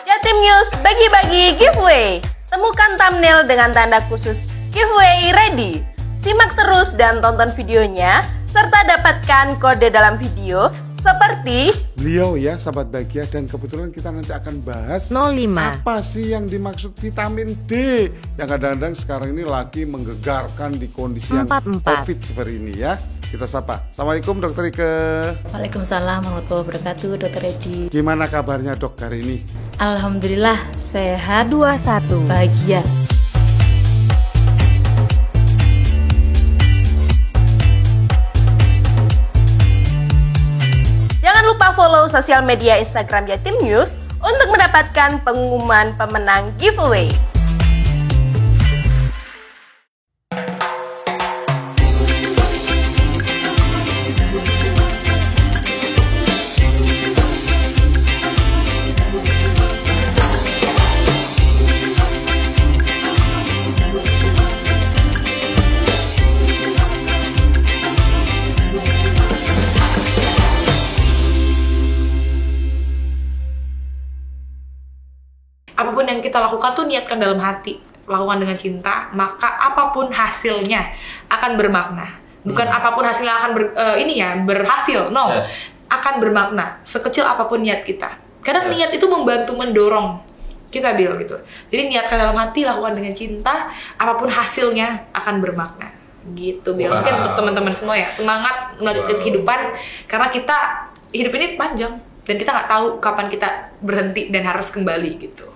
Jatim News bagi-bagi giveaway. Temukan thumbnail dengan tanda khusus giveaway ready. Simak terus dan tonton videonya, serta dapatkan kode dalam video seperti beliau ya, sahabat bahagia. Dan kebetulan kita nanti akan bahas 05. apa sih yang dimaksud vitamin D yang kadang-kadang sekarang ini lagi menggegarkan di kondisi yang 44. COVID seperti ini ya. Kita sapa. Assalamualaikum Dokter Ike. Waalaikumsalam warahmatullahi wabarakatuh, Dokter Edi. Gimana kabarnya dok hari ini? Alhamdulillah sehat, 21. bahagia. Jangan lupa follow sosial media Instagram Jatim News untuk mendapatkan pengumuman pemenang giveaway. Apapun yang kita lakukan tuh niatkan dalam hati, lakukan dengan cinta, maka apapun hasilnya akan bermakna. Bukan apapun hasilnya akan berhasil, no. Yes. Akan bermakna sekecil apapun niat kita. Kadang Yes. niat itu membantu mendorong kita gitu. Jadi niatkan dalam hati, lakukan dengan cinta, apapun hasilnya akan bermakna. Gitu Bil. Wow. Mungkin untuk teman-teman semua ya, semangat melanjutkan kehidupan karena kita hidup ini panjang dan kita nggak tahu kapan kita berhenti dan harus kembali gitu.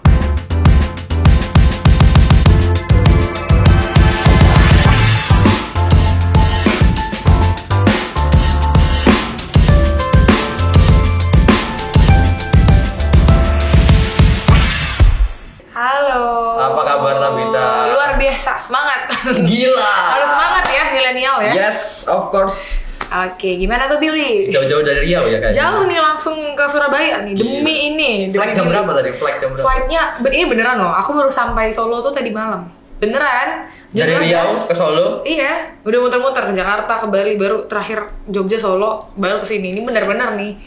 Halo. Apa kabar Tabita? Luar biasa, semangat. Gila. Harus semangat ya milenial ya. Yes, of course. Oke, gimana tuh Billy? Jauh-jauh dari Riau ya kayaknya. Jauh nih langsung ke Surabaya nih demi ini. Flight jam berapa tadi? Flight jam berapa? Flightnya ini beneran loh. Aku baru sampai Solo tuh tadi malam. Beneran. Dari Jam Riau 12. ke Solo? Iya, udah muter-muter ke Jakarta, ke Bali, baru terakhir Jogja, Solo, baru kesini. Ini bener-bener nih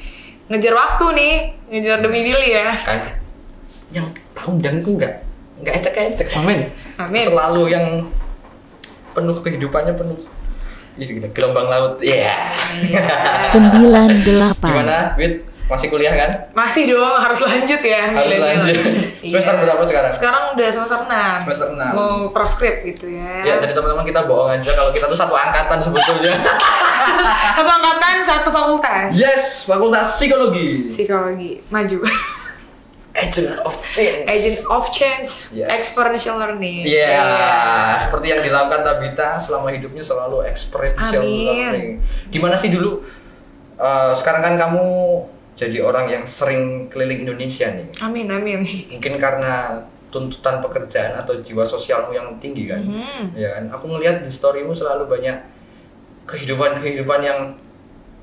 ngejar waktu nih, ngejar demi Billy ya. Kan yang tahun dan itu enggak ecek-ecek. Amin. Amin. Selalu yang penuh kehidupannya penuh gelombang laut. Iya. 98. Gimana, Wit? Masih kuliah kan? Masih dong, harus lanjut ya. Harus milenial. lanjut. Iya. Semester berapa sekarang? Sekarang udah semester 6. Semester 6. Mau proskrip gitu ya. Ya, jadi teman-teman kita bohong aja kalau kita tuh satu angkatan sebetulnya. Satu angkatan, satu fakultas. Yes, Fakultas Psikologi. Psikologi, maju. Agent of Change. Agent of Change, Yes. Experiential Learning. Iya, seperti yang dilakukan Tabita selama hidupnya selalu experiential Amin. learning. Gimana sih dulu? Sekarang kan kamu jadi orang yang sering keliling Indonesia nih. Amin, amin. Mungkin karena tuntutan pekerjaan atau jiwa sosialmu yang tinggi kan. Ya kan? Aku ngelihat di storymu selalu banyak kehidupan yang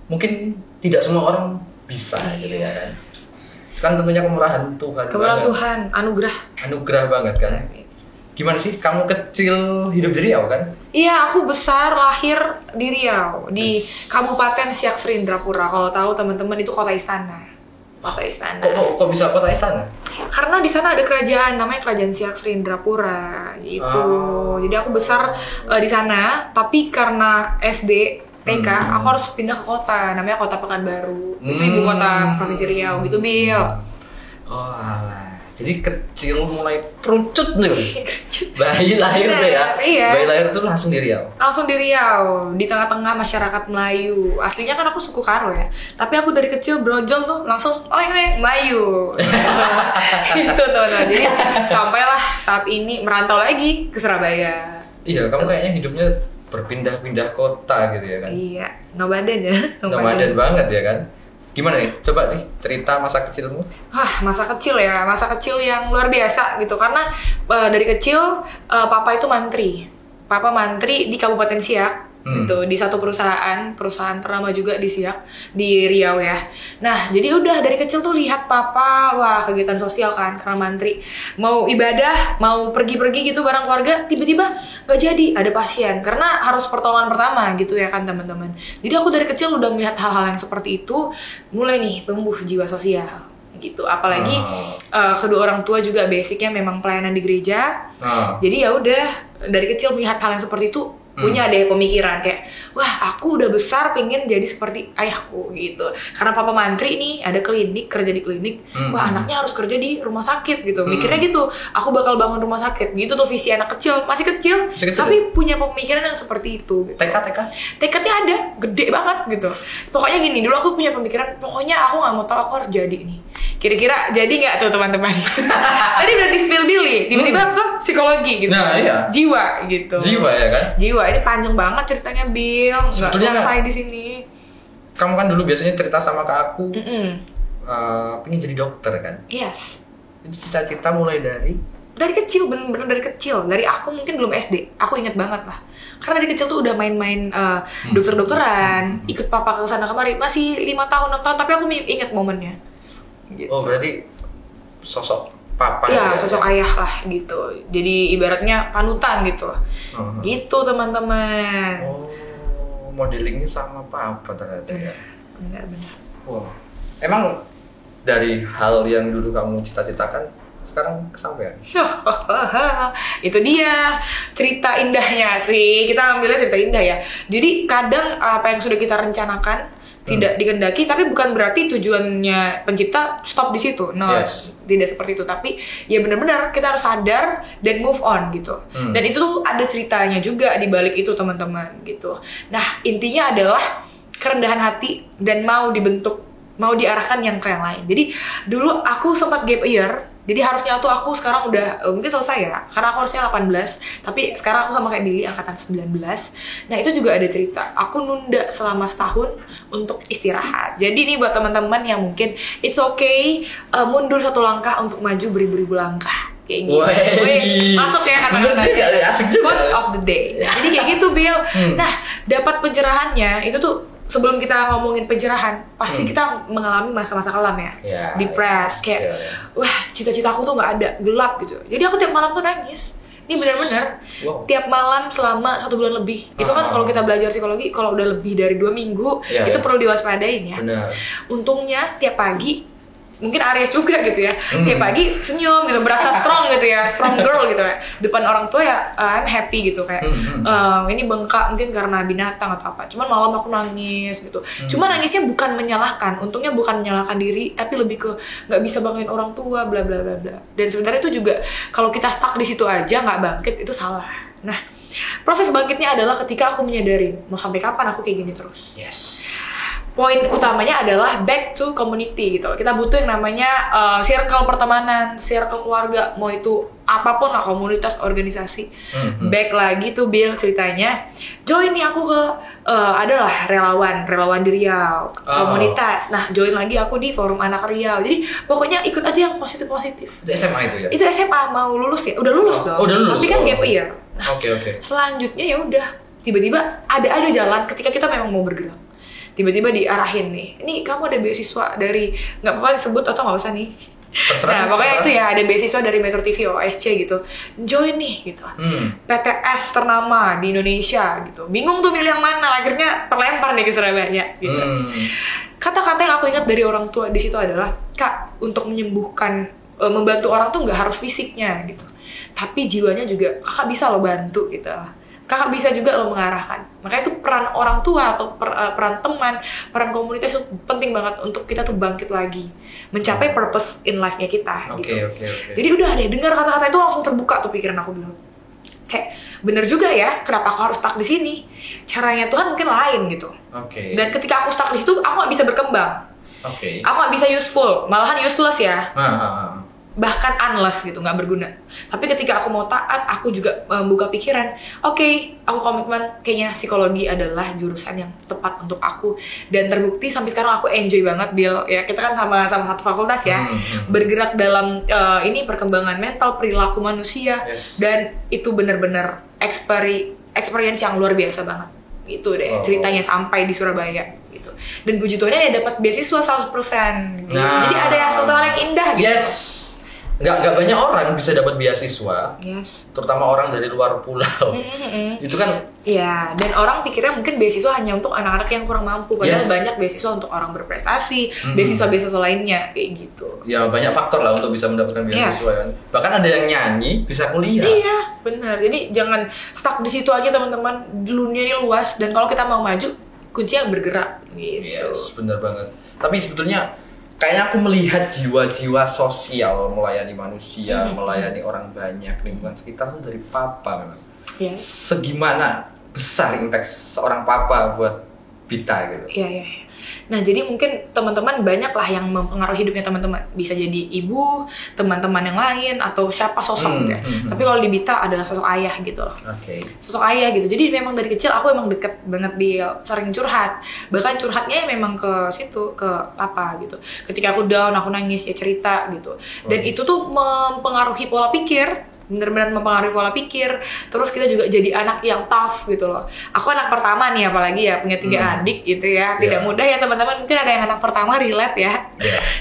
mungkin tidak semua orang bisa gitu ya kan. Kan tentunya kemurahan Tuhan. Kemurahan banget. Tuhan, anugerah. Anugerah banget kan. Amin. Gimana sih kamu kecil hidup di Riau kan? Iya, aku besar lahir di Riau, di Kabupaten Siak Sri Indrapura. Kalau tahu teman-teman itu kota istana. Kota istana. Kok bisa kota istana? Karena di sana ada kerajaan namanya Kerajaan Siak Sri Indrapura gitu. Jadi aku besar di sana, tapi karena SD TK aku harus pindah ke kota namanya Kota Pekanbaru. Itu ibu kota Provinsi Riau gitu, Bil. Oh alah. Jadi kecil mulai perucut nih. Bayi lahir tuh ya. Iya. Bayi lahir tuh langsung di Riau. Langsung di Riau, di tengah-tengah masyarakat Melayu. Aslinya kan aku suku Karo ya. Tapi aku dari kecil brojol tuh langsung Melayu. Gitu teman-teman. Jadi sampailah saat ini merantau lagi ke Surabaya. Iya, kamu kayaknya hidupnya berpindah-pindah kota gitu ya kan. Iya, nomaden ya. Nomaden banget ya kan. Gimana nih? Coba sih cerita masa kecilmu. Masa kecil ya, masa kecil yang luar biasa gitu. Karena dari kecil papa itu mantri. Papa mantri di Kabupaten Siak. Gitu, di satu perusahaan ternama juga di Siak, di Riau ya. Nah, jadi udah dari kecil tuh lihat papa, wah kegiatan sosial kan, karena mantri. Mau ibadah, mau pergi-pergi gitu bareng keluarga, tiba-tiba gak jadi, ada pasien. Karena harus pertolongan pertama gitu ya kan teman-teman. Jadi aku dari kecil udah melihat hal-hal yang seperti itu, mulai nih tumbuh jiwa sosial. gitu. Apalagi kedua orang tua juga basicnya memang pelayanan di gereja. Jadi ya udah dari kecil melihat hal yang seperti itu, punya deh pemikiran kayak, wah aku udah besar pengen jadi seperti ayahku gitu. Karena papa mantri nih, ada klinik, kerja di klinik, wah anaknya harus kerja di rumah sakit gitu. Mikirnya gitu, aku bakal bangun rumah sakit gitu tuh visi anak kecil, masih kecil tapi punya pemikiran yang seperti itu gitu. Tekadnya ada, gede banget gitu. Pokoknya gini, dulu aku punya pemikiran, pokoknya aku gak mau tahu, aku harus jadi nih. Kira-kira jadi gak tuh teman-teman? Tadi udah di-spill Billy, tiba-tiba ke psikologi gitu. Nah, iya. Jiwa gitu. Jiwa ya kan? Jiwa, ini panjang banget ceritanya Bill, nggak selesai di sini. Kamu kan dulu biasanya cerita sama ke aku, pengen jadi dokter kan? Yes. Itu cita-cita mulai dari kecil, bener-bener dari kecil. Dari aku mungkin belum SD, aku ingat banget lah. Karena dari kecil tuh udah main-main dokter-dokteran, ikut papa ke sana kemari. Masih 5 tahun, 6 tahun, tapi aku ingat momennya. Gitu. Oh berarti sosok papa ya, sosok ayah lah gitu. Jadi ibaratnya panutan gitu. Gitu teman-teman. Oh, modelingnya sama papa ternyata ya. Benar-benar. Wow. Emang dari hal yang dulu kamu cita-citakan sekarang kesampaian? Itu dia cerita indahnya sih. Kita ambilnya cerita indah ya. Jadi kadang apa yang sudah kita rencanakan tidak dikendaki, tapi bukan berarti tujuannya pencipta stop di situ. No, tidak seperti itu. Tapi ya benar-benar kita harus sadar dan move on gitu. Dan itu tuh ada ceritanya juga di balik itu teman-teman gitu. Nah intinya adalah kerendahan hati dan mau dibentuk, mau diarahkan yang ke yang lain. Jadi dulu aku sempat gap year. Jadi harusnya tuh aku sekarang udah mungkin selesai ya, karena aku harusnya 18, tapi sekarang aku sama kayak Billy angkatan 19. Nah itu juga ada cerita, aku nunda selama setahun untuk istirahat. Jadi ini buat teman-teman yang mungkin it's okay, mundur satu langkah untuk maju beribu-ribu langkah. Kayak gitu. Masuk ya kata-kata asik juga. Quotes of the day. Jadi kayak gitu Bill. Nah dapat pencerahannya itu tuh, sebelum kita ngomongin pencerahan, pasti kita mengalami masa-masa kelam ya, depressed, kayak wah cita-cita aku tuh nggak ada, gelap gitu. Jadi aku tiap malam tuh nangis. Ini benar-benar tiap malam selama 1 bulan lebih. Itu kan kalau kita belajar psikologi, kalau udah lebih dari 2 minggu, itu perlu diwaspadain ya. Benar. Untungnya tiap pagi, mungkin Aries juga gitu ya, tiap pagi senyum gitu, berasa strong gitu ya, strong girl gitu ya, depan orang tua ya I'm happy gitu kayak ini bengkak mungkin karena binatang atau apa, cuman malam aku nangis gitu. Cuma nangisnya bukan menyalahkan, untungnya bukan menyalahkan diri, tapi lebih ke nggak bisa bangunin orang tua bla bla bla bla. Dan sebenarnya itu juga kalau kita stuck di situ aja nggak bangkit itu salah. Nah proses bangkitnya adalah ketika aku menyadari mau sampai kapan aku kayak gini terus. Poin utamanya adalah back to community gitu. Kita butuh yang namanya circle pertemanan, circle keluarga, mau itu apapun lah, komunitas, organisasi. Back lagi tuh Bill ceritanya, join nih aku ke adalah relawan di Riau, komunitas. Nah join lagi aku di forum anak Riau. Jadi pokoknya ikut aja yang positif. Itu SMA itu ya? Itu SMA, mau lulus ya? Udah lulus dong. Udah lulus. Tapi kan gap year. Nah, Oke. Selanjutnya ya udah, tiba-tiba ada aja jalan ketika kita memang mau bergerak. Tiba-tiba diarahin nih, ini kamu ada beasiswa dari, nggak apa-apa disebut atau nggak usah nih. Nah pokoknya itu ya, ada beasiswa dari Metro TV OSC gitu, join nih gitu. PTS ternama di Indonesia gitu, bingung tuh milih yang mana, akhirnya terlempar nih ke Surabaya gitu. Kata-kata yang aku ingat dari orang tua di situ adalah, Kak, untuk menyembuhkan, membantu orang tuh nggak harus fisiknya gitu, tapi jiwanya juga kakak bisa lo bantu gitu. Kakak bisa juga lo mengarahkan. Makanya itu peran orang tua atau peran teman, peran komunitas itu penting banget untuk kita tuh bangkit lagi, mencapai purpose in life-nya kita gitu. Jadi udah deh, dengar kata-kata itu langsung terbuka tuh pikiran aku dulu. Kayak bener juga ya, kenapa aku harus stuck di sini? Caranya Tuhan mungkin lain gitu. Dan ketika aku stuck di situ, aku nggak bisa berkembang. Aku nggak bisa useful, malahan useless ya. Bahkan unless gitu, nggak berguna. Tapi ketika aku mau taat, aku juga membuka pikiran, aku komitmen kayaknya psikologi adalah jurusan yang tepat untuk aku. Dan terbukti sampai sekarang aku enjoy banget, Bill. Ya kita kan sama satu fakultas ya, bergerak dalam ini perkembangan mental, perilaku manusia, dan itu benar-benar experience yang luar biasa banget. Itu deh ceritanya sampai di Surabaya gitu. Dan puji Tuhan dia dapat beasiswa 100%. Gitu. Jadi ada yang satu hal yang indah gitu. nggak banyak orang bisa dapat beasiswa, Yes. terutama orang dari luar pulau. Itu kan Iya, dan orang pikirnya mungkin beasiswa hanya untuk anak-anak yang kurang mampu, padahal Yes. banyak beasiswa untuk orang berprestasi, beasiswa-beasiswa lainnya kayak gitu. ya banyak faktor lah untuk bisa mendapatkan beasiswa kan. Bahkan ada yang nyanyi bisa kuliah. Iya, benar. Jadi jangan stuck di situ aja teman-teman. Dunia ini luas dan kalau kita mau maju, kuncinya bergerak gitu. Yes, benar banget. Tapi sebetulnya kayaknya aku melihat jiwa-jiwa sosial melayani manusia, melayani orang banyak, lingkungan sekitar tuh dari papa memang. Yes. Segimana besar impact seorang papa buat Vita gitu. Iya. Nah, jadi mungkin teman-teman banyak lah yang mempengaruhi hidupnya teman-teman. Bisa jadi ibu, teman-teman yang lain, atau siapa sosok gitu ya. Tapi kalau di Vita adalah sosok ayah gitu loh. Oke. Sosok ayah gitu. Jadi memang dari kecil aku emang deket banget Bill, sering curhat. Bahkan curhatnya memang ke situ, ke papa gitu. Ketika aku down, aku nangis ya cerita gitu. Dan itu tuh mempengaruhi pola pikir. Bener-bener mempengaruhi pola pikir. Terus kita juga jadi anak yang tough gitu loh. Aku anak pertama nih, apalagi ya punya 3 adik gitu ya. Tidak mudah ya teman-teman. Mungkin ada yang anak pertama relate ya.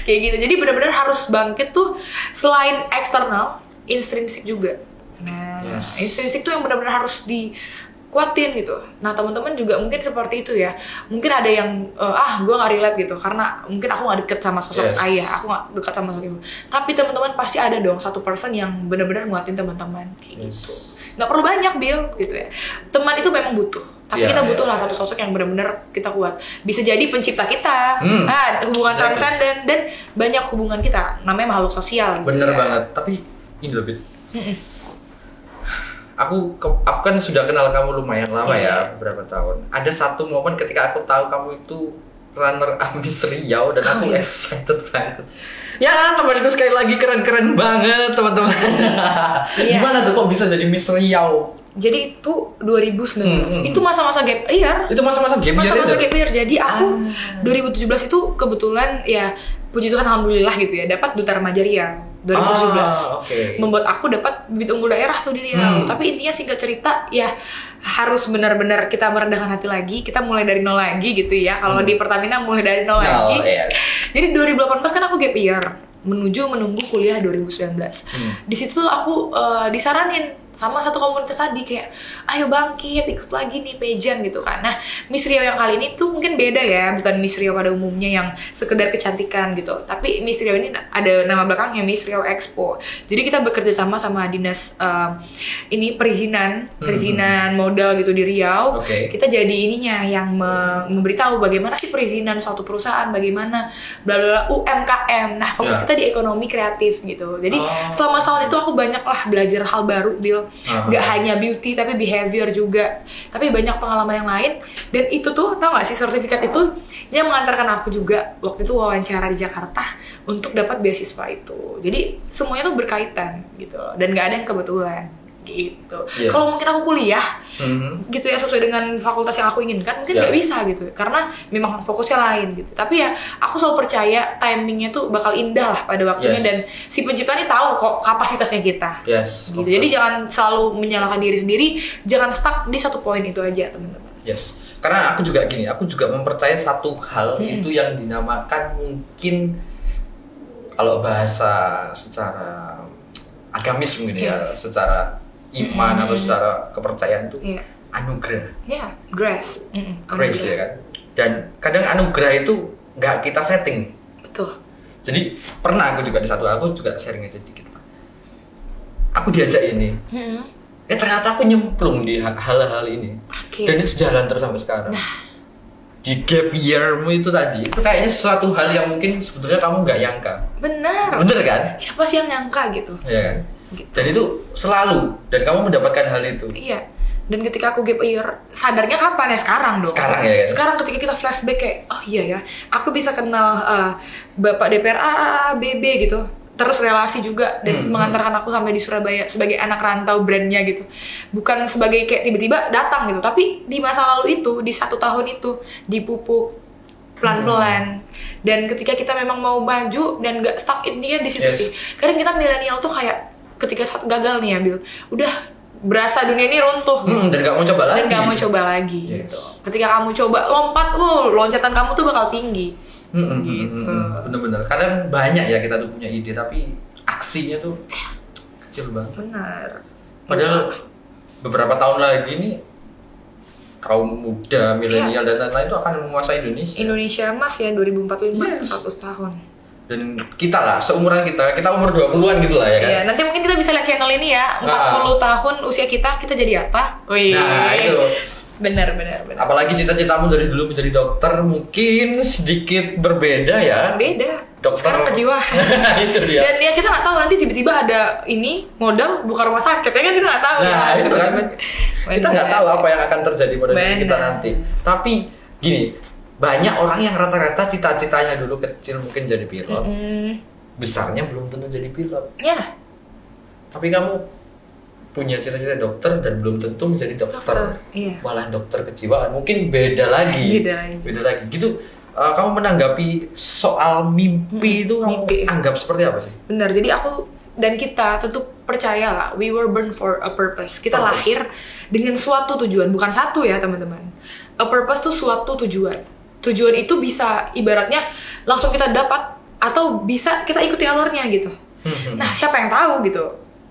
Kayak gitu. Jadi bener-bener harus bangkit tuh selain eksternal, intrinsik juga. Nah, intrinsik tuh yang benar-benar harus dikuatin gitu. Nah, teman-teman juga mungkin seperti itu ya. Mungkin ada yang gue nggak relate gitu karena mungkin aku nggak deket sama sosok ayah, aku nggak dekat sama sosok ibu. Tapi teman-teman pasti ada dong satu person yang benar-benar nguatin teman-teman kayak gitu. Nggak perlu banyak Bill gitu ya. Teman itu memang butuh. Tapi kita butuh lah satu sosok yang benar-benar kita kuat. Bisa jadi pencipta kita. Nah, hubungan transenden dan banyak hubungan kita. Namanya makhluk sosial. Gitu Bener ya. banget. Tapi ini lebih. Aku kan sudah kenal kamu lumayan lama ya, beberapa tahun. Ada satu momen ketika aku tahu kamu itu runner up Miss Riau dan aku excited banget. Ya, temanku sekali lagi keren-keren banget, teman-teman. Gimana tuh kok bisa jadi Miss Riau? Jadi itu 2019. Itu masa-masa gap year. Itu masa-masa gap year. Masa-masa gap year. Jadi aku 2017 itu kebetulan ya puji Tuhan alhamdulillah gitu ya dapat Duta Remaja Riau 2017. Membuat aku dapat bibit unggul daerah tuh di Riau. Tapi intinya singkat cerita ya harus benar-benar kita merendahkan hati lagi. Kita mulai dari nol lagi gitu ya. Kalau di Pertamina mulai dari nol lagi. Jadi 2018 kan aku gap year menunggu kuliah 2019. Di situ aku disaranin sama satu komunitas tadi kayak ayo bangkit ikut lagi nih pageant gitu kan. Nah, Miss Riau yang kali ini tuh mungkin beda ya, bukan Miss Riau pada umumnya yang sekedar kecantikan gitu. Tapi Miss Riau ini ada nama belakangnya Miss Riau Expo. Jadi kita bekerja sama dinas ini perizinan modal gitu di Riau. Kita jadi ininya yang memberitahu bagaimana sih perizinan suatu perusahaan, bagaimana bla bla UMKM. Nah, fokus kita di ekonomi kreatif gitu. Jadi selama setahun itu aku banyak lah belajar hal baru, Bill. Gak hanya beauty tapi behavior juga, tapi banyak pengalaman yang lain. Dan itu tuh tau gak sih sertifikat itu yang mengantarkan aku juga waktu itu wawancara di Jakarta untuk dapat beasiswa itu. Jadi semuanya tuh berkaitan gitu loh. Dan gak ada yang kebetulan gitu. Kalau mungkin aku kuliah gitu ya sesuai dengan fakultas yang aku inginkan mungkin nggak bisa gitu karena memang fokusnya lain gitu. Tapi ya aku selalu percaya timingnya tuh bakal indah lah pada waktunya dan si pencipta ini tahu kok kapasitasnya kita gitu. Jadi jangan selalu menyalahkan diri sendiri, jangan stuck di satu poin itu aja teman-teman. Karena aku juga gini, aku juga mempercayai satu hal itu yang dinamakan mungkin kalau bahasa secara agamis mungkin ya, secara iman atau secara kepercayaan itu anugerah. Grace. Grace ya kan. Dan kadang anugerah itu nggak kita setting. Betul. Jadi pernah aku juga sharing aja dikit. Aku diajak ini. Ternyata aku nyemplung di hal-hal ini. Dan itu jalan terus sampai sekarang. Di gap year-mu itu tadi, itu kayaknya sesuatu hal yang mungkin sebetulnya kamu nggak nyangka. Bener kan? Siapa sih yang nyangka gitu? Iya kan? Gitu. Dan itu selalu, dan kamu mendapatkan hal itu. Iya. Dan ketika aku gap year, sadarnya kapan ya? Sekarang dong. Sekarang ya kan? Sekarang ketika kita flashback kayak, oh iya ya, aku bisa kenal Bapak DPR A, BB gitu. Terus relasi juga dan mengantarkan aku sampai di Surabaya sebagai anak rantau brandnya gitu. Bukan sebagai kayak tiba-tiba datang gitu, tapi di masa lalu itu, di 1 tahun itu dipupuk pelan-pelan. Dan ketika kita memang mau maju dan gak stuck intinya di situ sih. Kadang kita milenial tuh kayak ketika saat gagal nih ya, Bil, udah berasa dunia ini runtuh gitu. Dan gak mau coba lagi. Gitu. Ketika kamu coba lompat, loncatan kamu tuh bakal tinggi. Bener-bener. Kadang banyak ya kita tuh punya ide tapi aksinya tuh kecil banget. Benar. Padahal beberapa tahun lagi nih kaum muda, milenial dan lain-lain itu akan menguasai Indonesia. Indonesia emas ya 2045, Yes. 100 tahun. Dan kita lah, seumuran kita umur 20-an gitu lah ya kan. Iya, nanti mungkin kita bisa lihat channel ini ya, 40 tahun usia kita jadi apa? Wih. Nah, itu. Benar. Apalagi cita-citamu dari dulu menjadi dokter mungkin sedikit berbeda ya. Beda. Dokter Sekarang kejiwaan. Itu dia. Dan ya kita nggak tahu nanti tiba-tiba ada ini modal buka rumah sakit ya kan, kita nggak tahu. Nah, itu kan. Kita nggak tahu apa yang akan terjadi pada diri kita Benar. nanti. Tapi gini, banyak orang yang rata-rata cita-citanya dulu kecil mungkin jadi pilot. Besarnya belum tentu jadi pilot. Ya. Tapi kamu punya cita-cita dokter dan belum tentu menjadi dokter. Iya. Malah dokter kejiwaan mungkin beda lagi. Beda lagi. Gitu. Kamu menanggapi soal mimpi itu kamu mimpi. anggap seperti apa sih? Benar. Jadi aku dan kita tentu percaya lah, we were born for a purpose. Kita lahir dengan suatu tujuan, bukan satu ya teman-teman. A purpose tuh suatu tujuan. Tujuan itu bisa ibaratnya langsung kita dapat atau bisa kita ikuti alurnya gitu. Nah, siapa yang tahu gitu?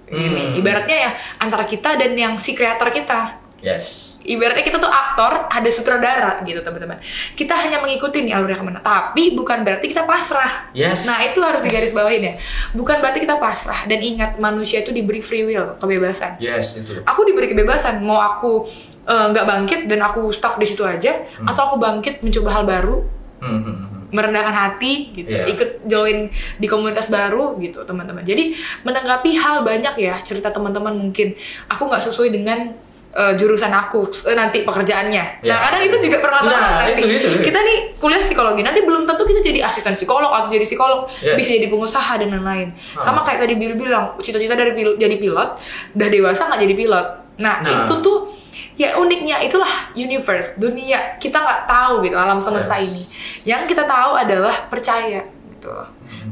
Gini, ibaratnya ya antara kita dan yang si kreator kita. Yes. Ibaratnya kita tuh aktor, ada sutradara gitu teman-teman. Kita hanya mengikuti nih alurnya kemana. Tapi bukan berarti kita pasrah. Yes. Nah itu harus digarisbawahin ya. Bukan berarti kita pasrah. Dan ingat, manusia itu diberi free will, kebebasan. Yes, itu. Aku diberi kebebasan. Mau aku nggak bangkit dan aku stuck di situ aja, atau aku bangkit mencoba hal baru, merendahkan hati gitu, ikut join di komunitas baru gitu teman-teman. Jadi menanggapi hal banyak ya, cerita teman-teman mungkin aku nggak sesuai dengan jurusan aku nanti pekerjaannya. Nah kadang itu juga permasalahan. Nanti itu. kita nih kuliah psikologi, nanti belum tentu kita jadi asisten psikolog atau jadi psikolog, bisa jadi pengusaha dan lain-lain. Sama kayak tadi Bill bilang, cita-cita dari jadi pilot, udah dewasa nggak jadi pilot. Nah itu tuh ya uniknya, itulah universe, dunia, kita nggak tahu gitu alam semesta ini. Yang kita tahu adalah percaya gitu.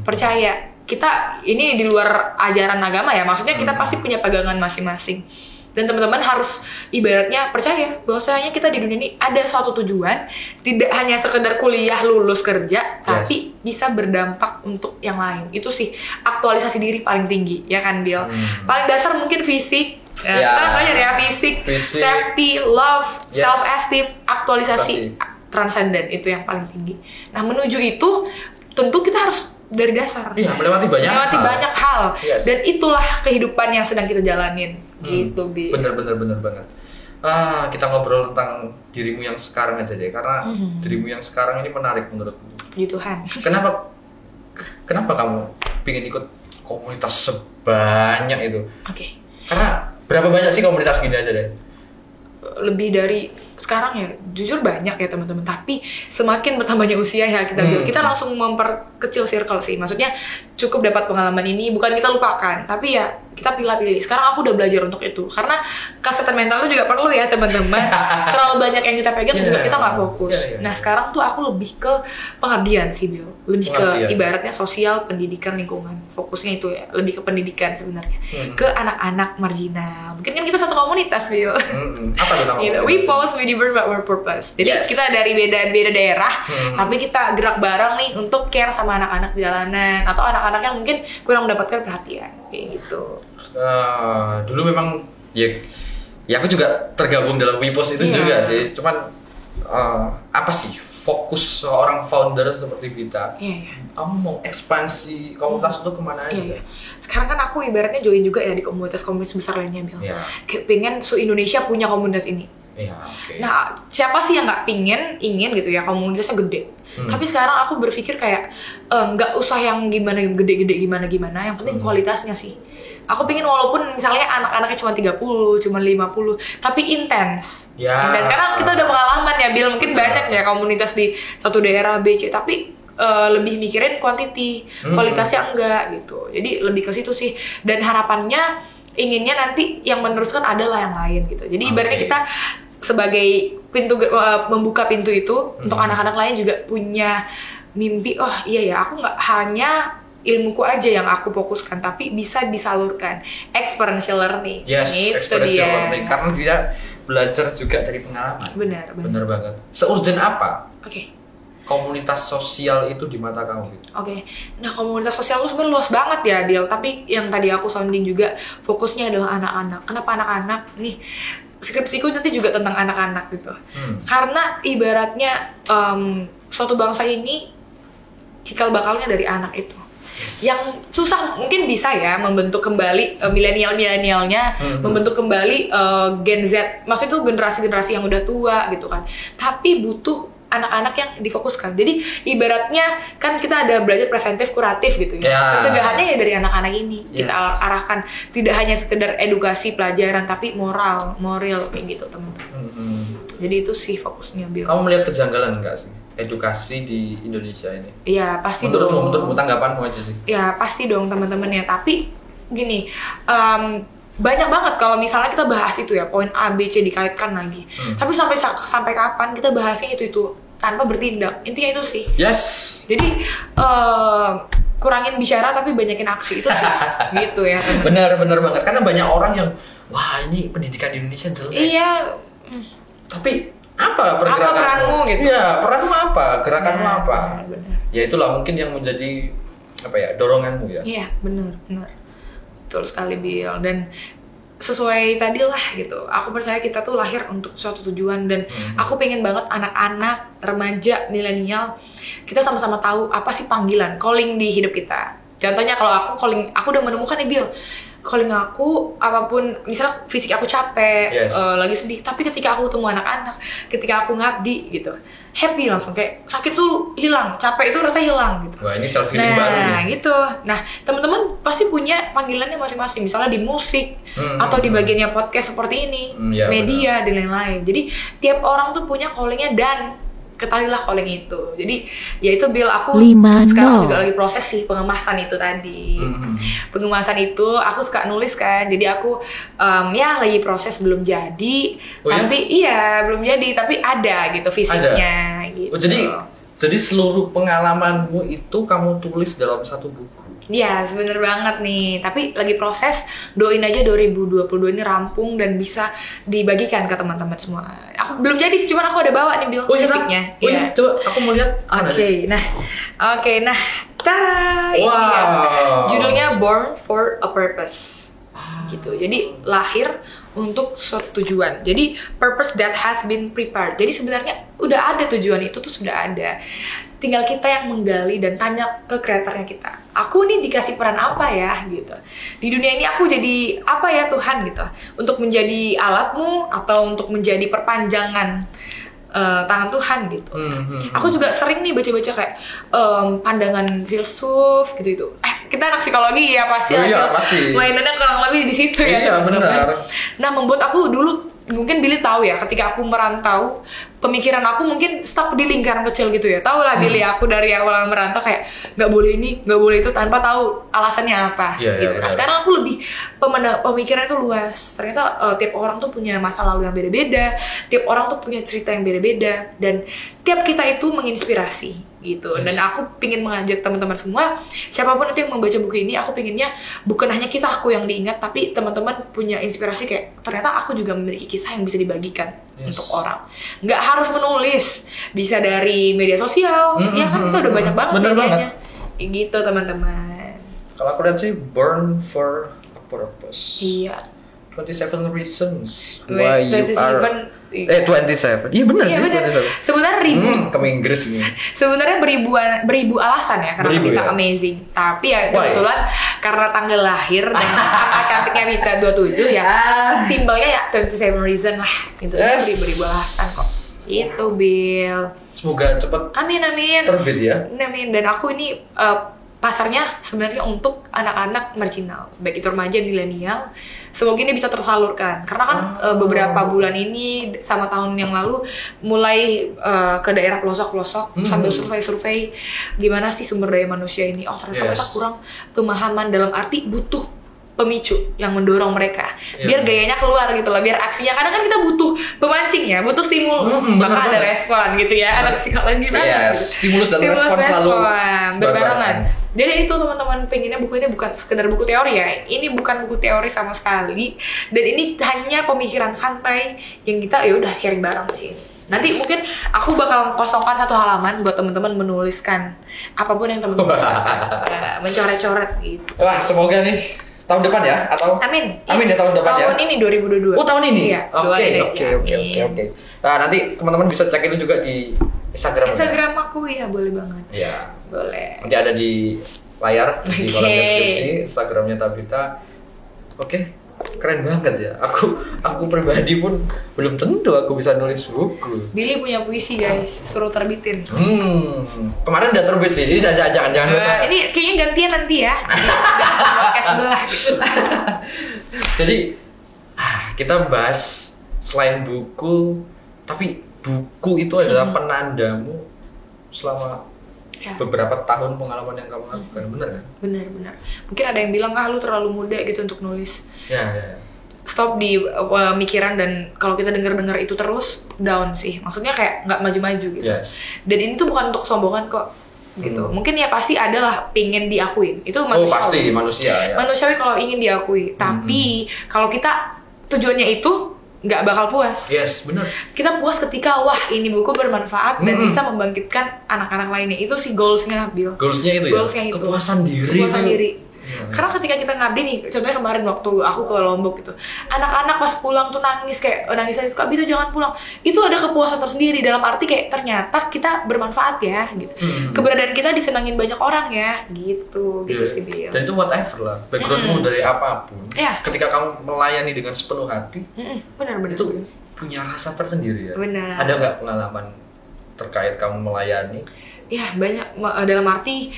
Percaya kita ini di luar ajaran agama ya, maksudnya kita pasti punya pegangan masing-masing. Dan teman-teman harus ibaratnya percaya bahwasanya kita di dunia ini ada suatu tujuan, tidak hanya sekedar kuliah lulus kerja, tapi bisa berdampak untuk yang lain. Itu sih aktualisasi diri paling tinggi ya kan Bill. Paling dasar mungkin fisik. Kita belajar ya fisik, safety, love, self-esteem, aktualisasi transenden itu yang paling tinggi. Nah menuju itu tentu kita harus dari dasar. Iya, melewati banyak hal. Dan itulah kehidupan yang sedang kita jalanin. Gitu Bi. Bener banget. Kita ngobrol tentang dirimu yang sekarang aja deh, karena dirimu yang sekarang ini menarik menurutku. Puji Tuhan. Kenapa kamu pingin ikut komunitas sebanyak itu? Oke. Karena berapa banyak sih komunitas gini aja deh? Lebih dari sekarang ya, jujur banyak ya teman-teman. Tapi semakin bertambahnya usia ya kita langsung memperkecil circle sih. Maksudnya cukup dapat pengalaman ini, bukan kita lupakan, tapi ya kita pilih-pilih. Sekarang aku udah belajar untuk itu, karena kesehatan mental itu juga perlu ya teman-teman. Terlalu banyak yang kita pegang juga kita nggak fokus. Nah sekarang tuh aku lebih ke pengabdian sih Bill, lebih ke ibaratnya sosial, pendidikan, lingkungan. Fokusnya itu ya, lebih ke pendidikan sebenarnya, ke anak-anak marginal. Mungkin kan kita satu komunitas Bill. Apa tuh nama? We pause, we different but we're purpose. Jadi kita dari beda daerah, tapi kita gerak bareng nih untuk care sama anak-anak jalanan atau anak-anak yang mungkin kurang mendapatkan perhatian kayak gitu. Dulu memang ya aku juga tergabung dalam WePost itu juga sih. Cuman apa sih fokus seorang founder seperti kita? Kamu mau ekspansi komunitas itu kemana aja? Sekarang kan aku ibaratnya join juga ya di komunitas-komunitas besar lainnya Bill. Kayak pengen se-Indonesia punya komunitas ini. Nah, siapa sih yang nggak ingin gitu ya komunitasnya gede. Tapi sekarang aku berpikir kayak nggak usah yang gimana gede-gede gimana, yang penting kualitasnya sih. Aku pengen walaupun misalnya anak-anaknya cuma 30, cuma 50, tapi intens. Intens karena kita udah pengalaman ya Bill, mungkin banyak ya komunitas di satu daerah BC, tapi lebih mikirin quantity, kualitasnya enggak gitu. Jadi lebih ke situ sih. Dan harapannya inginnya nanti yang meneruskan adalah yang lain gitu. Jadi ibaratnya kita sebagai pintu membuka pintu itu untuk anak-anak lain juga punya mimpi. Oh iya ya, aku nggak hanya ilmuku aja yang aku fokuskan, tapi bisa disalurkan. Experiential learning. Experiential learning karena dia belajar juga dari pengalaman. Benar banget. Seurgent apa? komunitas sosial itu di mata kamu gitu? Oke, nah komunitas sosial itu sebenarnya luas banget ya, Bill. Tapi yang tadi aku sounding juga fokusnya adalah anak-anak. Kenapa anak-anak? Nih, skripsiku nanti juga tentang anak-anak gitu. Karena ibaratnya suatu bangsa ini cikal bakalnya dari anak itu. Yang susah mungkin bisa ya membentuk kembali milenialnya membentuk kembali Gen Z, maksudnya itu generasi-generasi yang udah tua gitu kan, tapi butuh anak-anak yang difokuskan. Jadi ibaratnya kan kita ada belajar preventif kuratif gitu ya. Pencegahannya ya dari anak-anak ini kita arahkan, tidak hanya sekedar edukasi pelajaran tapi moral kayak gitu teman-teman. Jadi itu sih fokusnya, Bill. Kamu melihat kejanggalan enggak sih edukasi di Indonesia ini? Iya pasti menurutmu tanggapanmu aja sih. Ya pasti dong teman-teman ya. Tapi gini, banyak banget kalau misalnya kita bahas itu ya, poin A, B, C dikaitkan lagi. Tapi sampai kapan kita bahasnya itu tanpa bertindak? Intinya itu sih. Yes. Jadi kurangin bicara tapi banyakin aksi itu sih. Gitu ya. Benar banget. Karena banyak orang yang wah ini pendidikan di Indonesia jelek. Iya. Tapi apa pergerakanmu? Apa peranmu gitu? Iya, peranmu apa? Gerakanmu apa? Benar. Ya itulah mungkin yang menjadi apa ya, doronganmu ya. Iya, benar. Betul sekali, Bill. Dan sesuai tadi lah gitu, aku percaya kita tuh lahir untuk suatu tujuan. Dan aku pengen banget anak-anak, remaja, milenial, kita sama-sama tahu apa sih panggilan, calling di hidup kita. Contohnya kalau aku udah menemukan nih, Bill, calling aku apapun, misalnya fisik aku capek, lagi sedih, tapi ketika aku ketemu anak-anak, ketika aku ngabdi gitu, happy langsung, kayak sakit tuh hilang, capek itu rasa hilang gitu. Wah, ini self healing baru. Nah gitu. Nah teman-teman pasti punya panggilannya masing-masing, misalnya di musik atau di bagiannya podcast seperti ini, media dan lain-lain. Jadi tiap orang tuh punya callingnya dan ketahuilah calling itu. Jadi ya itu, Bill, aku sekarang juga lagi proses sih pengemasan itu tadi. Pengemasan itu aku suka nulis kan. Jadi aku ya lagi proses, belum jadi. Tapi iya belum jadi, tapi ada gitu fisiknya. Gitu. Jadi seluruh pengalamanmu itu kamu tulis dalam satu buku. Iya, bener banget nih. Tapi lagi proses, doain aja 2022 ini rampung dan bisa dibagikan ke teman-teman semua. Aku belum jadi sih, cuman aku ada bawa nih, Bill, fisiknya. Iya, coba aku mau lihat. Oke, nah, ini dia. Judulnya Born for a Purpose. Gitu. Jadi lahir untuk suatu tujuan. Jadi purpose that has been prepared. Jadi sebenarnya udah ada tujuan itu tuh, sudah ada. Tinggal kita yang menggali dan tanya ke kreatornya kita. Aku nih dikasih peran apa ya gitu. Di dunia ini aku jadi apa ya Tuhan gitu. Untuk menjadi alatmu atau untuk menjadi perpanjangan tangan Tuhan gitu. Aku juga sering nih baca-baca kayak pandangan filsuf gitu. Kita anak psikologi ya pasti. Pasti. Mainannya kurang lebih di situ ya. Iya, benar. Nah, membuat aku dulu, mungkin Billy tahu ya, ketika aku merantau, pemikiran aku mungkin stuck di lingkaran kecil gitu ya. Tahu lah Billy, aku dari awal merantau kayak nggak boleh ini, nggak boleh itu, tanpa tahu alasannya apa. Gitu. Nah, sekarang aku lebih pemikiran itu luas. Ternyata tiap orang tuh punya masa lalu yang beda-beda, tiap orang tuh punya cerita yang beda-beda, dan tiap kita itu menginspirasi gitu. Dan aku pingin mengajak teman-teman semua, siapapun nanti yang membaca buku ini, aku pinginnya bukan hanya kisahku yang diingat, tapi teman-teman punya inspirasi kayak ternyata aku juga memiliki kisah yang bisa dibagikan untuk orang. Nggak harus menulis, bisa dari media sosial, ya kan itu udah banyak banget medianya. Gitu teman-teman. Kalau aku lihat sih Born for a Purpose. Iya. 27 reasons why you are 27. Iya benar sih. Bener. Sebenarnya ke Inggris nih. Sebenarnya beribu alasan ya karena kita amazing. Tapi ya kebetulan karena tanggal lahir dan sama cantiknya Mita 27 ya. Simpelnya ya 27 reason lah. Itu sebenarnya beribu alasan kok. Itu Bill. Semoga cepat. Amin. Terbit ya. Amin. Dan aku ini pasarnya sebenarnya untuk anak-anak marginal, baik itu remaja, milenial. Semoga ini bisa tersalurkan karena kan beberapa bulan ini sama tahun yang lalu mulai ke daerah pelosok-pelosok sambil survei gimana sih sumber daya manusia ini. Ternyata mereka kurang pemahaman, dalam arti butuh pemicu yang mendorong mereka biar gayanya keluar gitu loh, biar aksinya. Kadang kan kita butuh pemancing ya, butuh stimulus, maka ada respon gitu ya. Anak psikologi banget. Stimulus dan respon selalu berbarengan. Jadi itu teman-teman, pengennya buku ini bukan sekedar buku teori ya. Ini bukan buku teori sama sekali, dan ini hanya pemikiran santai yang kita ya udah sharing bareng di sini. Nanti mungkin aku bakal kosongkan 1 halaman buat teman-teman menuliskan apapun yang teman-teman rasakan. Mencoret-coret gitu. Wah, semoga nih tahun depan ya atau Amin. Amin ya tahun depan ya. Tahun ini 2022. Oh, tahun ini. Iya. Oke. Nah, nanti teman-teman bisa cek itu juga di Instagram aku ya, boleh banget. Iya. Boleh. Nanti ada di layar di kolom deskripsi Instagramnya Tabita. Oke. Keren banget ya. Aku pribadi pun belum tentu aku bisa nulis buku. Billy punya puisi guys, suruh terbitin. Kemarin udah terbit sih. Jadi jangan usah. Ini kayaknya gantian nanti ya. Udah podcast sebelah gitu. Jadi kita bahas selain buku, tapi buku itu adalah penandamu selama beberapa tahun pengalaman yang kamu lakukan, bener kan? Bener. Mungkin ada yang bilang lu terlalu muda gitu untuk nulis. Ya. Stop di pemikiran, dan kalau kita dengar itu terus down sih. Maksudnya kayak nggak maju-maju gitu. Yes. Dan ini tuh bukan untuk sombongan kok. Gitu. Mungkin ya pasti adalah pengen diakuin. Itu manusiawi. Oh pasti manusia ya. Manusiawi kalau ingin diakui. Tapi kalau kita tujuannya itu nggak bakal puas. Yes, benar. Kita puas ketika wah ini buku bermanfaat dan bisa membangkitkan anak-anak lainnya. Itu sih goalsnya, Bill. Goalsnya itu Goalsnya ya. itu. Kepuasan diri. Karena ketika kita ngabdi nih, contohnya kemarin waktu aku ke Lombok gitu, anak-anak pas pulang tuh nangis Kak Bi tuh jangan pulang. Itu ada kepuasan tersendiri, dalam arti kayak ternyata kita bermanfaat ya gitu. Keberadaan kita disenangin banyak orang ya gitu sih Bill. Dan itu whatever lah, backgroundmu dari apapun. Ketika kamu melayani dengan sepenuh hati, benar. Itu punya rasa tersendiri ya. Benar. Ada nggak pengalaman terkait kamu melayani? Ya banyak, dalam arti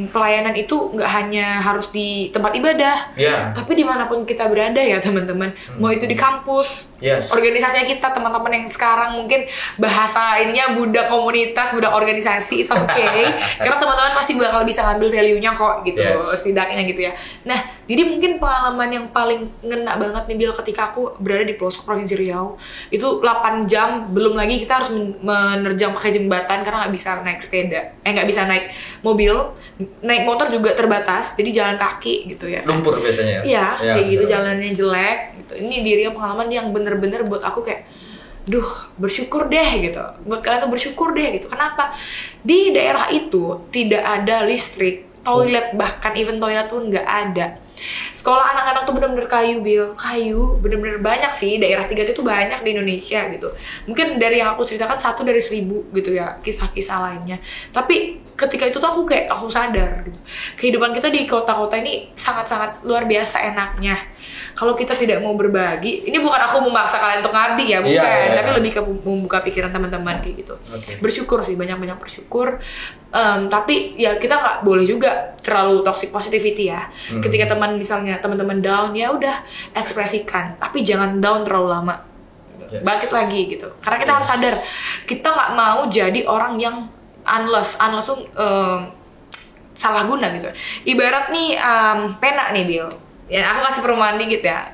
pelayanan itu nggak hanya harus di tempat ibadah, tapi dimanapun kita berada ya teman-teman. Mau itu di kampus, organisasinya kita, teman-teman yang sekarang mungkin bahasa ininya budak komunitas, budak organisasi, it's okay. Karena teman-teman pasti bakal bisa ngambil value-nya kok gitu, setidaknya gitu ya. Nah, jadi mungkin pengalaman yang paling ngena banget nih Bil, ketika aku berada di pelosok Provinsi Riau, itu 8 jam, belum lagi kita harus menerjang pakai jembatan karena nggak bisa naik sepeda, nggak bisa naik mobil, naik motor juga terbatas, jadi jalan kaki gitu ya. Lumpur biasanya. Iya, kayak gitu, jalannya jelek gitu. Ini dirinya pengalaman yang bener-bener buat aku kayak, bersyukur deh gitu. Buat kalian tuh bersyukur deh gitu. Kenapa? Di daerah itu tidak ada listrik, toilet, bahkan even toilet pun nggak ada. Sekolah anak-anak tuh bener-bener kayu, bener-bener banyak sih. Daerah 3 itu banyak di Indonesia gitu. Mungkin dari yang aku ceritakan 1 dari 1000 gitu ya, kisah-kisah lainnya. Tapi ketika itu tuh aku kayak langsung sadar gitu. Kehidupan kita di kota-kota ini sangat-sangat luar biasa enaknya. Kalau kita tidak mau berbagi, ini bukan aku memaksa kalian untuk ngabdi ya, bukan. Tapi lebih ke membuka pikiran teman-teman kayak gitu. Bersyukur sih, banyak-banyak bersyukur. Tapi ya kita nggak boleh juga terlalu toxic positivity ya. Ketika misalnya teman-teman down, ya udah ekspresikan, tapi jangan down terlalu lama. Bangkit lagi gitu. Karena kita harus sadar, kita nggak mau jadi orang yang unless tuh salah guna gitu. Ibarat nih pena nih Bill. Ya aku kasih perumpamaan dikit ya.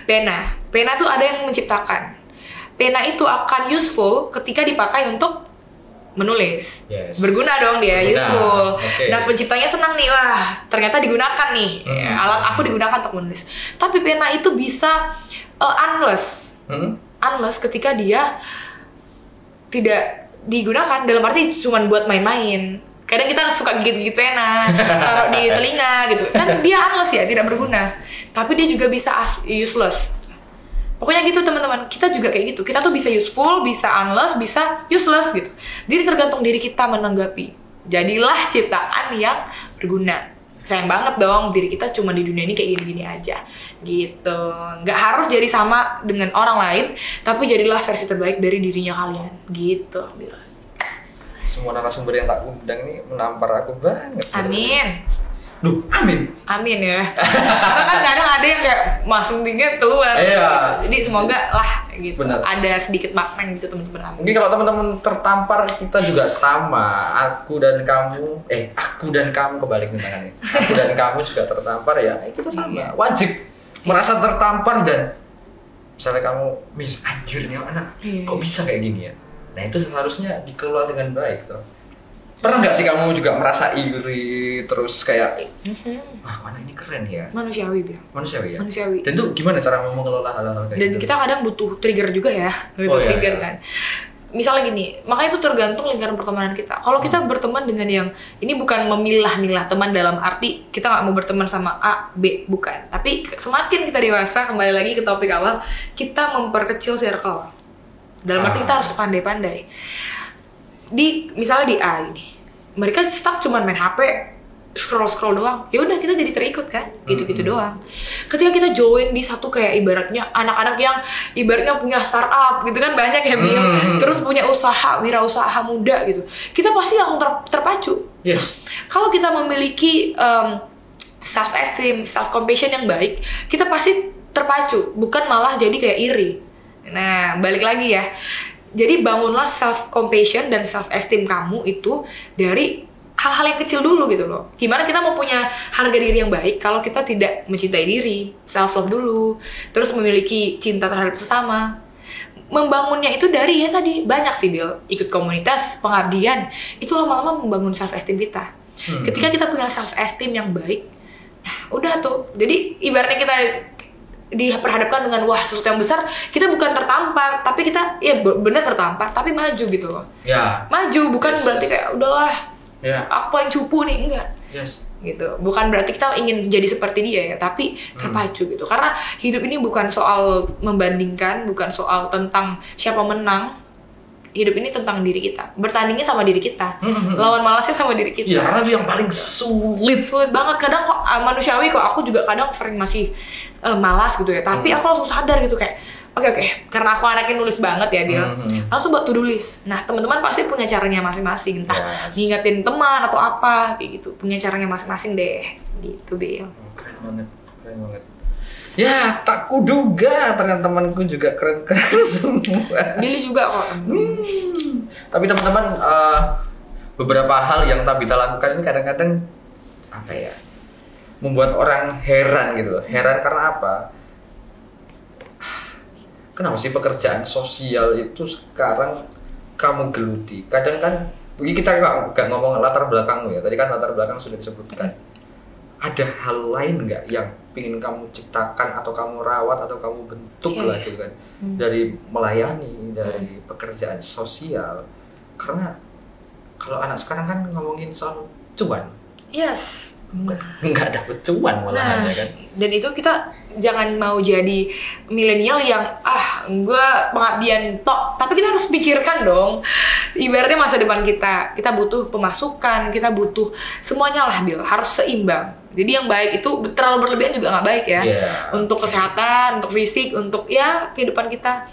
Pena tuh ada yang menciptakan. Pena itu akan useful ketika dipakai untuk menulis. Berguna dong dia, useful. Nah, penciptanya senang nih, wah ternyata digunakan nih. Alat aku digunakan untuk menulis. Tapi pena itu bisa unless ketika dia tidak digunakan, dalam arti cuma buat main-main. Kadang kita suka gigit-gigit pena, taruh di telinga gitu. Kan dia unless ya, tidak berguna. Tapi dia juga bisa useless. Pokoknya gitu teman-teman, kita juga kayak gitu. Kita tuh bisa useful, bisa unless, bisa useless gitu. Jadi tergantung diri kita menanggapi. Jadilah ciptaan yang berguna. Sayang banget dong, diri kita cuma di dunia ini kayak gini-gini aja gitu. Nggak harus jadi sama dengan orang lain, tapi jadilah versi terbaik dari dirinya kalian gitu. Semua narasumber yang tak undang ini menampar aku banget. Amin. Amin ya. Karena kan kadang ada yang kayak masuk tinggi keluar. Jadi semoga lah gitu. Bener. Ada sedikit makna yang bisa teman-teman ambil. Mungkin kalau teman-teman tertampar, kita juga sama. Aku dan kamu kebalik nih tangannya. Aku dan kamu juga tertampar ya. Kita sama. Wajib merasa tertampar, dan misalnya kamu anjirnya anak kok bisa kayak gini ya. Nah itu harusnya dikelola dengan baik tuh. Pernah nggak sih kamu juga merasa iri terus kayak anak ini keren ya? Manusiawi ya. Manusiawi. Dan itu gimana cara mengelola hal-hal kayak dan gitu? Kita kadang butuh trigger juga ya, trigger kan. misalnya gini, makanya itu tergantung lingkaran pertemanan kita. Kalau kita berteman dengan yang ini bukan memilah-milah teman dalam arti kita nggak mau berteman sama A, B, bukan. Tapi semakin kita dewasa, kembali lagi ke topik awal, kita memperkecil circle. Dalam arti kita harus pandai-pandai. Misalnya di A ini, mereka stuck cuman main HP, scroll doang. Ya udah kita jadi terikut kan, gitu-gitu doang. Ketika kita join di satu kayak ibaratnya anak-anak yang ibaratnya punya startup gitu kan, banyak ya Bill, terus punya usaha, wirausaha muda gitu, kita pasti langsung terpacu. Yes. Kalau kita memiliki self esteem, self compassion yang baik, kita pasti terpacu, bukan malah jadi kayak iri. Nah, balik lagi ya. Jadi bangunlah self compassion dan self esteem kamu itu dari hal-hal yang kecil dulu gitu loh. Gimana kita mau punya harga diri yang baik kalau kita tidak mencintai diri, self love dulu, terus memiliki cinta terhadap sesama. Membangunnya itu dari ya tadi banyak sih Bill, ikut komunitas, pengabdian, itu lama-lama membangun self esteem kita. Ketika kita punya self esteem yang baik, nah udah tuh. Jadi ibaratnya kita diperhadapkan dengan wah sesuatu yang besar, kita bukan tertampar, tapi kita ya benar tertampar, tapi maju gitu loh. Ya. Maju bukan berarti kayak udahlah. Ya. Aku paling cupu nih, enggak. Yes. Gitu. Bukan berarti kita ingin jadi seperti dia ya, tapi terpacu gitu. Karena hidup ini bukan soal membandingkan, bukan soal tentang siapa menang. Hidup ini tentang diri kita. Bertandingnya sama diri kita. Lawan malasnya sama diri kita. Iya, karena itu yang paling sulit. Sulit banget. Kadang kok manusiawi kok, aku juga kadang sering masih malas gitu ya. Tapi aku langsung sadar gitu kayak Oke, karena aku anaknya nulis banget ya dia, langsung buat to-do list. Nah, teman-teman pasti punya caranya masing-masing, entah ngingetin teman atau apa, kayak gitu. Punya caranya masing-masing deh, gitu Bill. Oh, keren banget. Ya, tak kuduga ternyata temanku juga keren-keren semua. Billy juga kok. Tapi teman-teman, beberapa hal yang Tabita lakukan ini kadang-kadang apa ya, membuat orang heran gitu loh. Heran karena apa? Kenapa sih pekerjaan sosial itu sekarang kamu geluti? Kadang kan, kita nggak ngomong latar belakangmu ya. Tadi kan latar belakang sudah disebutkan. Ada hal lain nggak yang ingin kamu ciptakan atau kamu rawat atau kamu bentuk lah gitu kan? Dari melayani, dari pekerjaan sosial. Karena kalau anak sekarang kan ngomongin soal cuan. Yes. Nggak dapet cuan malahan ya kan. Dan itu kita jangan mau jadi milenial yang gue pengabdian tok, tapi kita harus pikirkan dong ibaratnya masa depan kita butuh pemasukan, kita butuh semuanya lah Bill, harus seimbang. Jadi yang baik itu terlalu berlebihan juga nggak baik ya. Untuk kesehatan, untuk fisik, untuk ya kehidupan kita,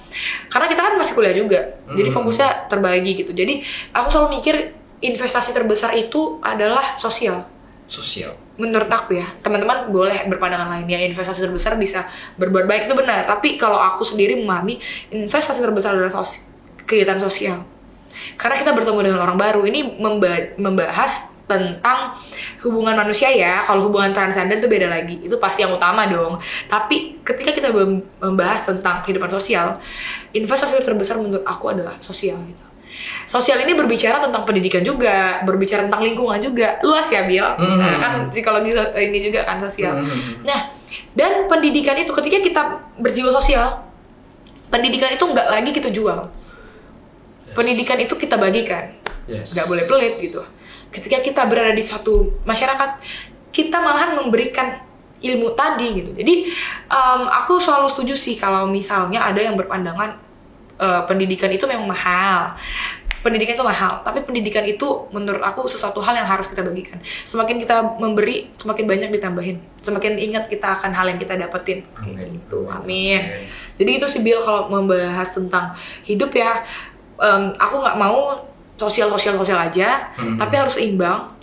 karena kita kan masih kuliah juga, jadi fokusnya terbagi gitu. Jadi aku selalu mikir investasi terbesar itu adalah sosial. Menurut aku ya, teman-teman boleh berpandangan lain ya, investasi terbesar bisa berbuat baik itu benar, tapi kalau aku sendiri memahami investasi terbesar adalah kegiatan sosial. Karena kita bertemu dengan orang baru, ini membahas tentang hubungan manusia ya. Kalau hubungan transenden itu beda lagi, itu pasti yang utama dong. Tapi ketika kita membahas tentang kehidupan sosial, investasi terbesar menurut aku adalah sosial gitu. Sosial ini berbicara tentang pendidikan juga, berbicara tentang lingkungan juga, luas ya Bill. Nah, kan psikologi ini juga kan sosial. Nah, dan pendidikan itu ketika kita berjiwa sosial, pendidikan itu nggak lagi kita jual. Pendidikan itu kita bagikan, nggak boleh pelit gitu. Ketika kita berada di suatu masyarakat, kita malahan memberikan ilmu tadi gitu. Jadi aku selalu setuju sih kalau misalnya ada yang berpandangan pendidikan itu memang mahal. Pendidikan itu mahal, tapi pendidikan itu menurut aku sesuatu hal yang harus kita bagikan. Semakin kita memberi, semakin banyak ditambahin. Semakin ingat kita akan hal yang kita dapetin. Amin. Gitu. Amin. Jadi itu sih Bill kalau membahas tentang hidup ya. Aku nggak mau sosial aja, tapi harus seimbang.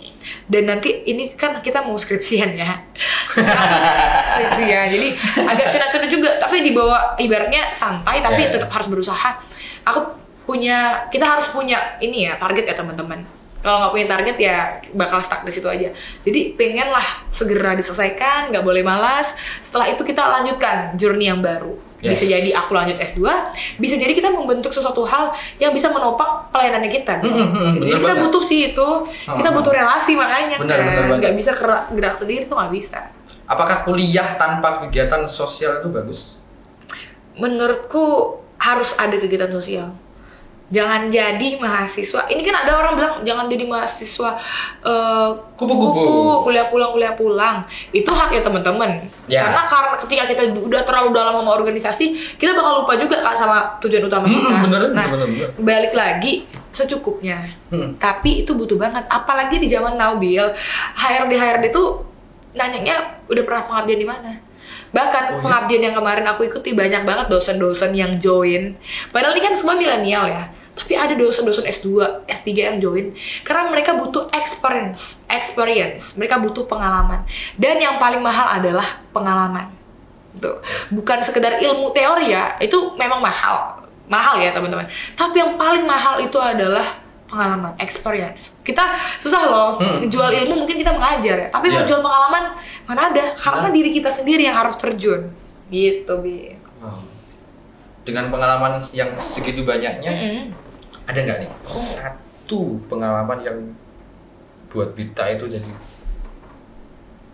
Dan nanti ini kan kita mau skripsian ya. Skripsian. Jadi agak cenat-cenat juga, tapi dibawa ibaratnya santai, tapi tetap harus berusaha. Kita harus punya ini ya, target ya teman-teman. Kalau nggak punya target ya bakal stuck di situ aja. Jadi pengen lah segera diselesaikan, nggak boleh malas. Setelah itu kita lanjutkan journey yang baru. Bisa jadi aku lanjut S2, bisa jadi kita membentuk sesuatu hal yang bisa menopang pelayanannya kita. Jadi kita butuh sih itu, kita butuh relasi makanya. Nggak bisa gerak sendiri tuh nggak bisa. Apakah kuliah tanpa kegiatan sosial itu bagus? Menurutku harus ada kegiatan sosial. jangan jadi mahasiswa. Ini kan ada orang bilang jangan jadi mahasiswa Kupu-kupu. kuliah pulang. Itu hak ya teman-teman. Ya. Karena ketika kita udah terlalu dalam sama organisasi, kita bakal lupa juga kan sama tujuan utama kita. Bener. Balik lagi secukupnya. Tapi itu butuh banget. Apalagi di zaman now, Bill. HRD tuh nanyanya udah pernah pengabdian di mana? Bahkan pengabdian yang kemarin aku ikuti banyak banget dosen-dosen yang join. Padahal ini kan semua milenial ya. Tapi ada dosen-dosen S2, S3 yang join karena mereka butuh experience. Mereka butuh pengalaman. Dan yang paling mahal adalah pengalaman. Tuh. Bukan sekedar ilmu teori ya. Itu memang mahal ya teman-teman. Tapi yang paling mahal itu adalah pengalaman, experience. Kita susah loh jual ilmu, mungkin kita mengajar ya, tapi mau jual pengalaman mana ada, karena diri kita sendiri yang harus terjun gitu, Bi. Dengan pengalaman yang segitu banyaknya, ada nggak nih satu pengalaman yang buat Bita itu jadi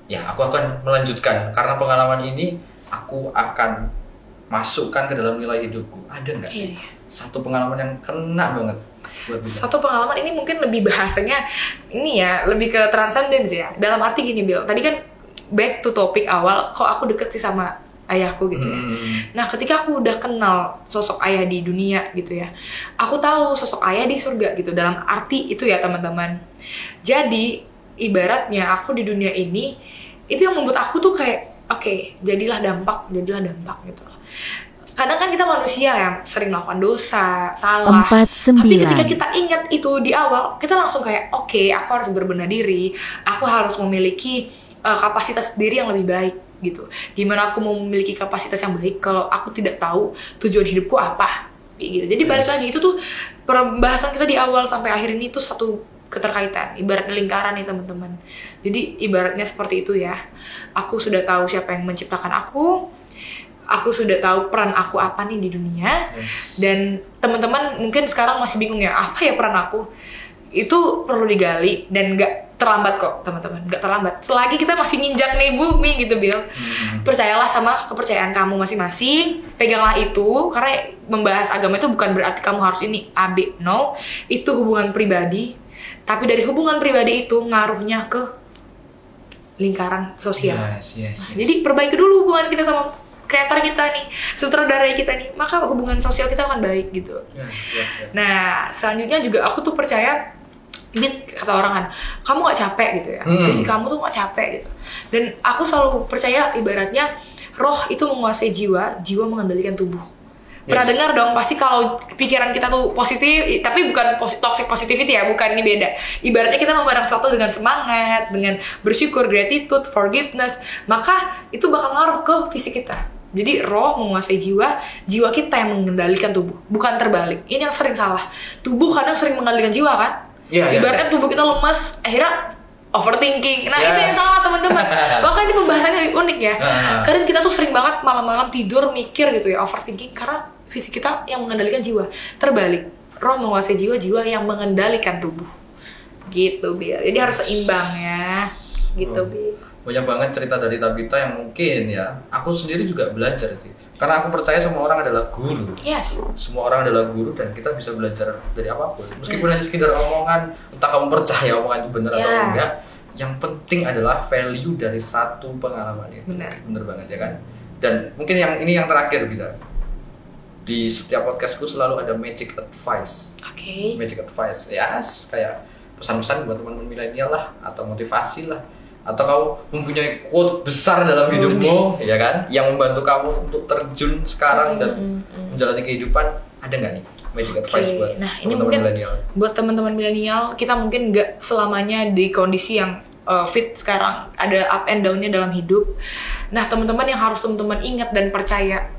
ya aku akan melanjutkan karena pengalaman ini aku akan masukkan ke dalam nilai hidupku. Ada nggak sih satu pengalaman yang kena banget? Satu pengalaman ini mungkin lebih bahasanya ini ya, lebih ke transcendence ya. Dalam arti gini, Bill. Tadi kan back to topik awal, kok aku deket sih sama ayahku gitu ya. Nah, ketika aku udah kenal sosok ayah di dunia gitu ya, aku tahu sosok ayah di surga gitu. Dalam arti itu ya, teman-teman. Jadi, ibaratnya aku di dunia ini, itu yang membuat aku tuh kayak, oke, jadilah dampak gitu loh. Kadang kan kita manusia yang sering melakukan dosa, salah. 49. Tapi ketika kita ingat itu di awal, kita langsung kayak, oke, aku harus berbenah diri, aku harus memiliki kapasitas diri yang lebih baik gitu. Gimana aku mau memiliki kapasitas yang baik kalau aku tidak tahu tujuan hidupku apa? Gitu. Jadi balik lagi itu tuh pembahasan kita di awal sampai akhir ini tuh satu keterkaitan, ibaratnya lingkaran nih teman-teman. Jadi ibaratnya seperti itu ya. Aku sudah tahu siapa yang menciptakan aku. Aku sudah tahu peran aku apa nih di dunia. Dan teman-teman mungkin sekarang masih bingung ya, apa ya peran aku? Itu perlu digali dan gak terlambat kok teman-teman, gak terlambat. Selagi kita masih nginjak nih bumi gitu, Bill. Percayalah sama kepercayaan kamu masing-masing. Peganglah itu, karena membahas agama itu bukan berarti kamu harus ini A, B, no. Itu hubungan pribadi. Tapi dari hubungan pribadi itu ngaruhnya ke lingkaran sosial. Yes. Jadi perbaiki dulu hubungan kita sama kreator kita nih, sutradara kita nih, maka hubungan sosial kita akan baik gitu. Nah, selanjutnya juga aku tuh percaya, kata orang kan, kamu gak capek gitu ya, visi kamu tuh gak capek gitu. Dan aku selalu percaya ibaratnya roh itu menguasai jiwa, jiwa mengendalikan tubuh. Pernah dengar dong pasti kalau pikiran kita tuh positif, tapi bukan toxic positivity ya, bukan, ini beda. Ibaratnya kita memandang sesuatu dengan semangat, dengan bersyukur, gratitude, forgiveness, maka itu bakal ngaruh ke fisik kita. Jadi roh menguasai jiwa, jiwa kita yang mengendalikan tubuh, bukan terbalik. Ini yang sering salah. Tubuh kadang sering mengendalikan jiwa kan? Ibaratnya tubuh kita lemas, akhirnya overthinking. Nah, itu yang salah teman-teman. Bahkan ini pembahasannya unik ya. Kadang kita tuh sering banget malam-malam tidur mikir gitu ya, overthinking karena fisik kita yang mengendalikan jiwa. Terbalik, roh menguasai jiwa, jiwa yang mengendalikan tubuh. Gitu, Bill. Jadi harus seimbang ya. Gitu, Bill. Banyak banget cerita dari Tabita yang mungkin ya aku sendiri juga belajar sih, karena aku percaya semua orang adalah guru. Semua orang adalah guru dan kita bisa belajar dari apapun, meskipun hanya sekedar omongan, entah kamu percaya omongan itu benar atau enggak. Yang penting adalah value dari satu pengalaman itu. Bener banget ya kan. Dan mungkin yang ini yang terakhir, Bita, di setiap podcastku selalu ada magic advice. Magic advice ya, kayak pesan-pesan buat teman-teman milenial lah, atau motivasi lah, atau kamu mempunyai quote besar dalam hidupmu, ya kan, yang membantu kamu untuk terjun sekarang dan menjalani kehidupan. Ada nggak nih magic advice buat teman-teman milenial? Buat teman-teman milenial, kita mungkin nggak selamanya di kondisi yang fit sekarang, ada up and down-nya dalam hidup. Nah, teman-teman yang harus teman-teman ingat dan percaya,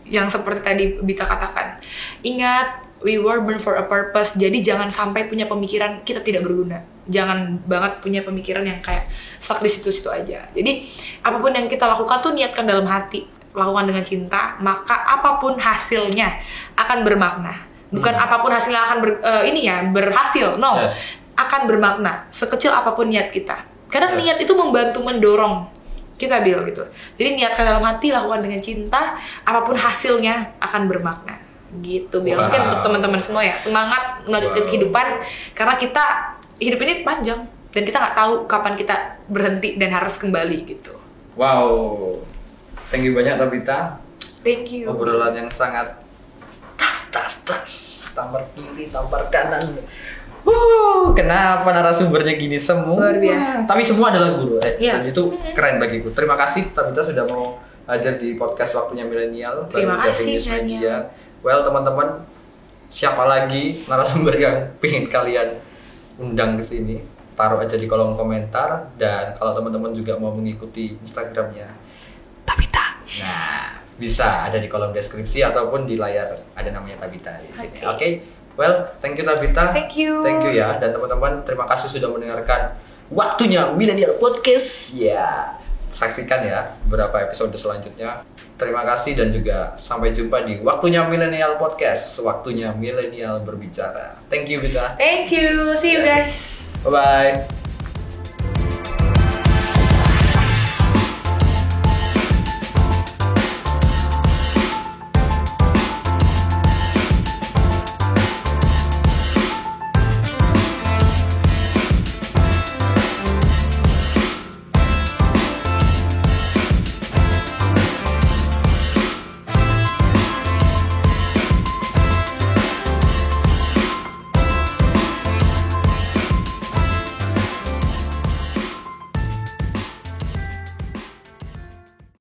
yang seperti tadi Bita katakan, ingat, we were born for a purpose. Jadi jangan sampai punya pemikiran kita tidak berguna. Jangan banget punya pemikiran yang kayak stuck di situ-situ aja. Jadi apapun yang kita lakukan tuh niatkan dalam hati, lakukan dengan cinta, maka apapun hasilnya akan bermakna. Bukan apapun hasilnya akan berhasil, no. Akan bermakna sekecil apapun niat kita. Kadang niat itu membantu mendorong kita, Bill, gitu. Jadi niatkan dalam hati, lakukan dengan cinta, apapun hasilnya akan bermakna. gitu. Biar Wow. mungkin untuk teman-teman semua ya, semangat melanjutkan Wow. kehidupan karena kita hidup ini panjang dan kita nggak tahu kapan kita berhenti dan harus kembali gitu. Wow, thank you banyak Tabita. Thank you. Obrolan yang sangat tas, tampar kiri, tampar kanan. Kenapa narasumbernya gini semua? Luar biasa. Tapi semua adalah guru. Dan Yes. itu keren bagiku. Terima kasih Tabita sudah mau hadir di podcast Waktunya Milenial. Terima dari kasih, News Milenial. Media. Well teman-teman, siapa lagi narasumber yang pengen kalian undang ke sini? Taruh aja di kolom komentar. Dan kalau teman-teman juga mau mengikuti Instagramnya Tabita, nah bisa ada di kolom deskripsi ataupun di layar ada namanya Tabita di sini. Oke. Well, thank you Tabita. Thank you. Thank you ya. Dan teman-teman, terima kasih sudah mendengarkan Waktunya Milenial Podcast. Ya, saksikan ya beberapa episode selanjutnya. Terima kasih dan juga sampai jumpa di Waktunya Milenial Podcast. Waktunya Milenial berbicara. Thank you Bita. Thank you. See you guys. Bye bye.